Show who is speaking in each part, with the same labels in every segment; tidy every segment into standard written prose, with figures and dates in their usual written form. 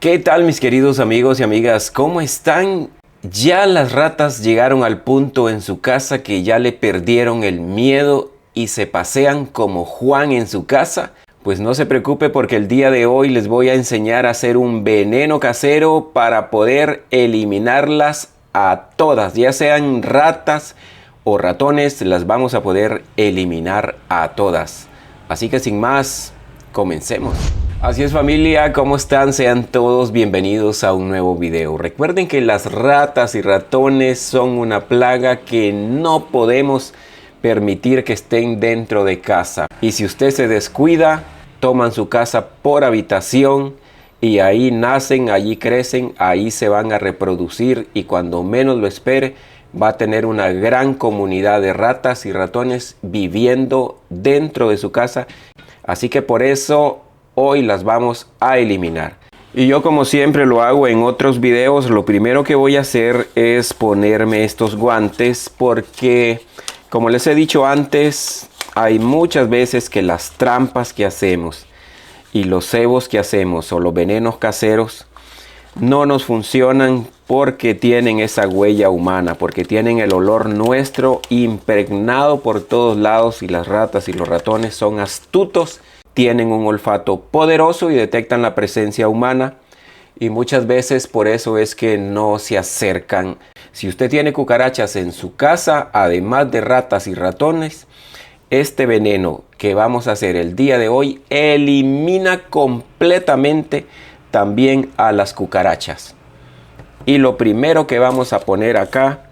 Speaker 1: ¿Qué tal mis queridos amigos y amigas? ¿Cómo están? Ya las ratas llegaron al punto en su casa que ya le perdieron el miedo y se pasean como Juan en su casa. Pues no se preocupe porque el día de hoy les voy a enseñar a hacer un veneno casero para poder eliminarlas a todas, ya sean ratas o ratones, las vamos a poder eliminar a todas. Así que sin más, comencemos. Así es familia, ¿cómo están? Sean todos bienvenidos a un nuevo video. Recuerden que las ratas y ratones son una plaga que no podemos permitir que estén dentro de casa. Y si usted se descuida, toman su casa por habitación y ahí nacen, allí crecen, ahí se van a reproducir y cuando menos lo espere va a tener una gran comunidad de ratas y ratones viviendo dentro de su casa. Así que por eso hoy las vamos a eliminar. Y yo como siempre lo hago en otros videos, lo primero que voy a hacer es ponerme estos guantes porque, como les he dicho antes, hay muchas veces que las trampas que hacemos y los cebos que hacemos o los venenos caseros no nos funcionan porque tienen esa huella humana, porque tienen el olor nuestro impregnado por todos lados y las ratas y los ratones son astutos. Tienen un olfato poderoso y detectan la presencia humana y muchas veces por eso es que no se acercan. Si usted tiene cucarachas en su casa, además de ratas y ratones, este veneno que vamos a hacer el día de hoy elimina completamente también a las cucarachas. Y lo primero que vamos a poner acá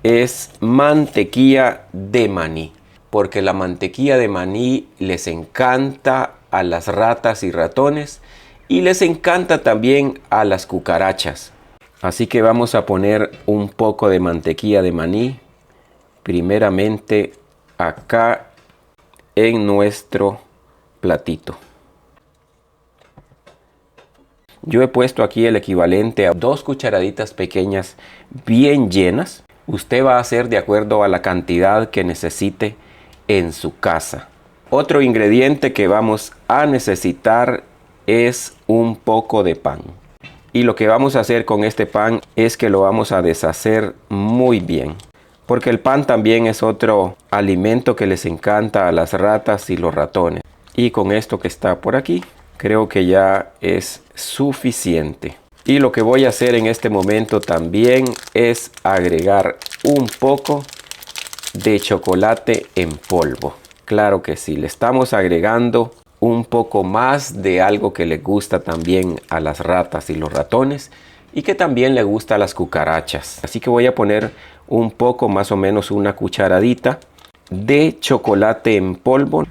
Speaker 1: es mantequilla de maní. Porque la mantequilla de maní les encanta a las ratas y ratones y les encanta también a las cucarachas. Así que vamos a poner un poco de mantequilla de maní primeramente acá en nuestro platito. Yo he puesto aquí el equivalente a 2 cucharaditas pequeñas bien llenas. Usted va a hacer de acuerdo a la cantidad que necesite en su casa. Otro ingrediente que vamos a necesitar es un poco de pan. Y lo que vamos a hacer con este pan es que lo vamos a deshacer muy bien. Porque el pan también es otro alimento que les encanta a las ratas y los ratones. Y con esto que está por aquí, creo que ya es suficiente. Y lo que voy a hacer en este momento también es agregar un poco de chocolate en polvo. Claro que sí, le estamos agregando un poco más de algo que le gusta también a las ratas y los ratones y que también le gusta a las cucarachas. Así que voy a poner un poco, más o menos una cucharadita de chocolate en polvo.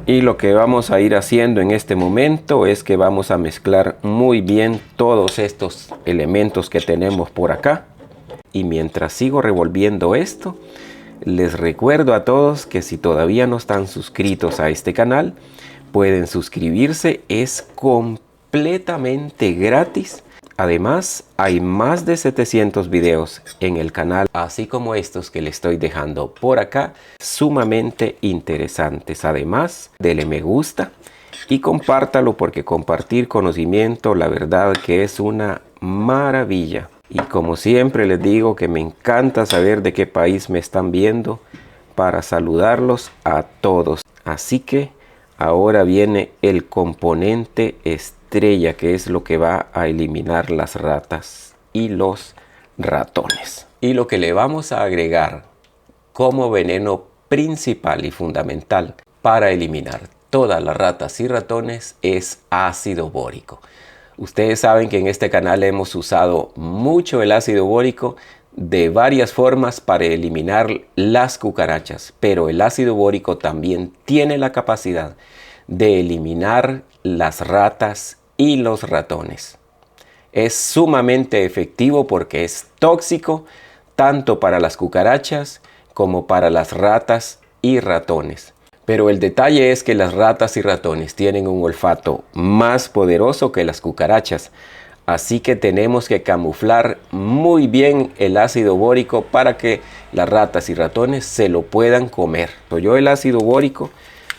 Speaker 1: Y lo que vamos a ir haciendo en este momento es que vamos a mezclar muy bien todos estos elementos que tenemos por acá. Y mientras sigo revolviendo esto, les recuerdo a todos que si todavía no están suscritos a este canal, pueden suscribirse, es completamente gratis. Además, hay más de 700 videos en el canal, así como estos que le estoy dejando por acá, sumamente interesantes. Además, dele me gusta y compártalo porque compartir conocimiento, la verdad que es una maravilla. Y como siempre les digo que me encanta saber de qué país me están viendo para saludarlos a todos. Así que ahora viene el componente estrella, que es lo que va a eliminar las ratas y los ratones. Y lo que le vamos a agregar como veneno principal y fundamental para eliminar todas las ratas y ratones es ácido bórico. Ustedes saben que en este canal hemos usado mucho el ácido bórico de varias formas para eliminar las cucarachas, pero el ácido bórico también tiene la capacidad de eliminar las ratas y los ratones. Es sumamente efectivo porque es tóxico tanto para las cucarachas como para las ratas y ratones. Pero el detalle es que las ratas y ratones tienen un olfato más poderoso que las cucarachas. Así que tenemos que camuflar muy bien el ácido bórico para que las ratas y ratones se lo puedan comer. Yo el ácido bórico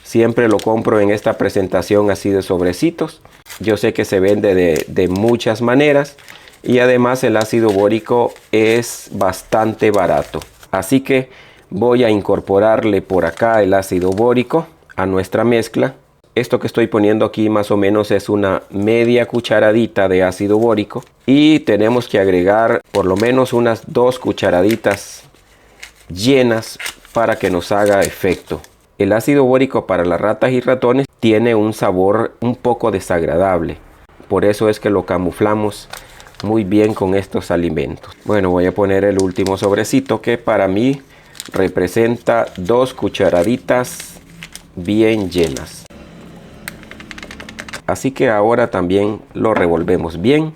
Speaker 1: siempre lo compro en esta presentación así de sobrecitos. Yo sé que se vende de muchas maneras y además el ácido bórico es bastante barato. Así que voy a incorporarle por acá el ácido bórico a nuestra mezcla. Esto que estoy poniendo aquí más o menos es una media cucharadita de ácido bórico. Y tenemos que agregar por lo menos unas 2 cucharaditas llenas para que nos haga efecto. El ácido bórico para las ratas y ratones tiene un sabor un poco desagradable. Por eso es que lo camuflamos muy bien con estos alimentos. Bueno, voy a poner el último sobrecito que para mí representa 2 cucharaditas bien llenas. Así que ahora también lo revolvemos bien,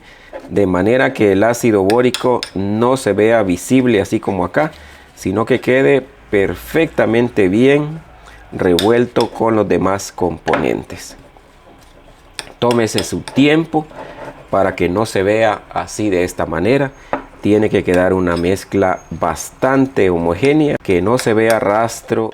Speaker 1: de manera que el ácido bórico no se vea visible así como acá, sino que quede perfectamente bien revuelto con los demás componentes. Tómese su tiempo para que no se vea así de esta manera. Tiene que quedar una mezcla bastante homogénea, que no se vea rastro.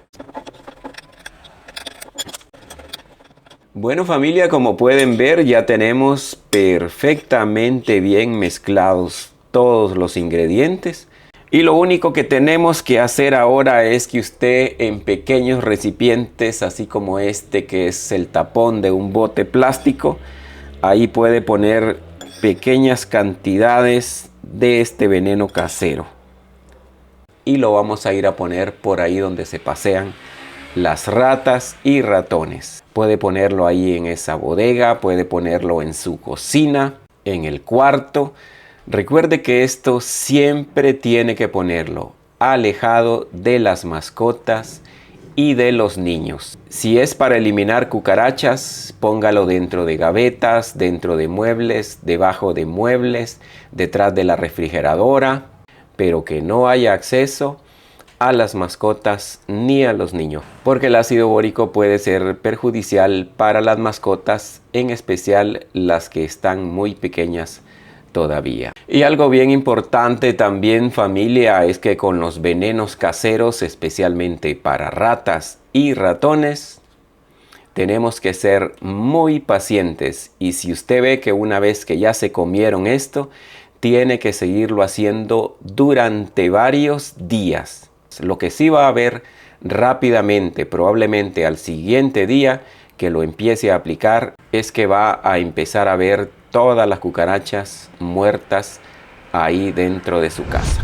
Speaker 1: Bueno familia, como pueden ver ya tenemos perfectamente bien mezclados todos los ingredientes. Y lo único que tenemos que hacer ahora es que usted en pequeños recipientes, así como este que es el tapón de un bote plástico, ahí puede poner pequeñas cantidades de este veneno casero. Y lo vamos a ir a poner por ahí donde se pasean las ratas y ratones. Puede ponerlo ahí en esa bodega, puede ponerlo en su cocina, en el cuarto. Recuerde que esto siempre tiene que ponerlo alejado de las mascotas y de los niños. Si es para eliminar cucarachas, póngalo dentro de gavetas, dentro de muebles, debajo de muebles, detrás de la refrigeradora, pero que no haya acceso a las mascotas ni a los niños, porque el ácido bórico puede ser perjudicial para las mascotas, en especial las que están muy pequeñas todavía. Y algo bien importante también familia es que con los venenos caseros, especialmente para ratas y ratones, tenemos que ser muy pacientes, y si usted ve que una vez que ya se comieron esto, tiene que seguirlo haciendo durante varios días. Lo que sí va a ver rápidamente, probablemente al siguiente día que lo empiece a aplicar, es que va a empezar a ver todas las cucarachas muertas ahí dentro de su casa.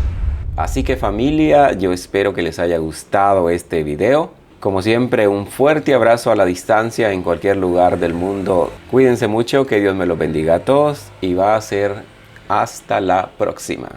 Speaker 1: Así que familia, yo espero que les haya gustado este video. Como siempre, un fuerte abrazo a la distancia en cualquier lugar del mundo. Cuídense mucho, que Dios me los bendiga a todos y va a ser hasta la próxima.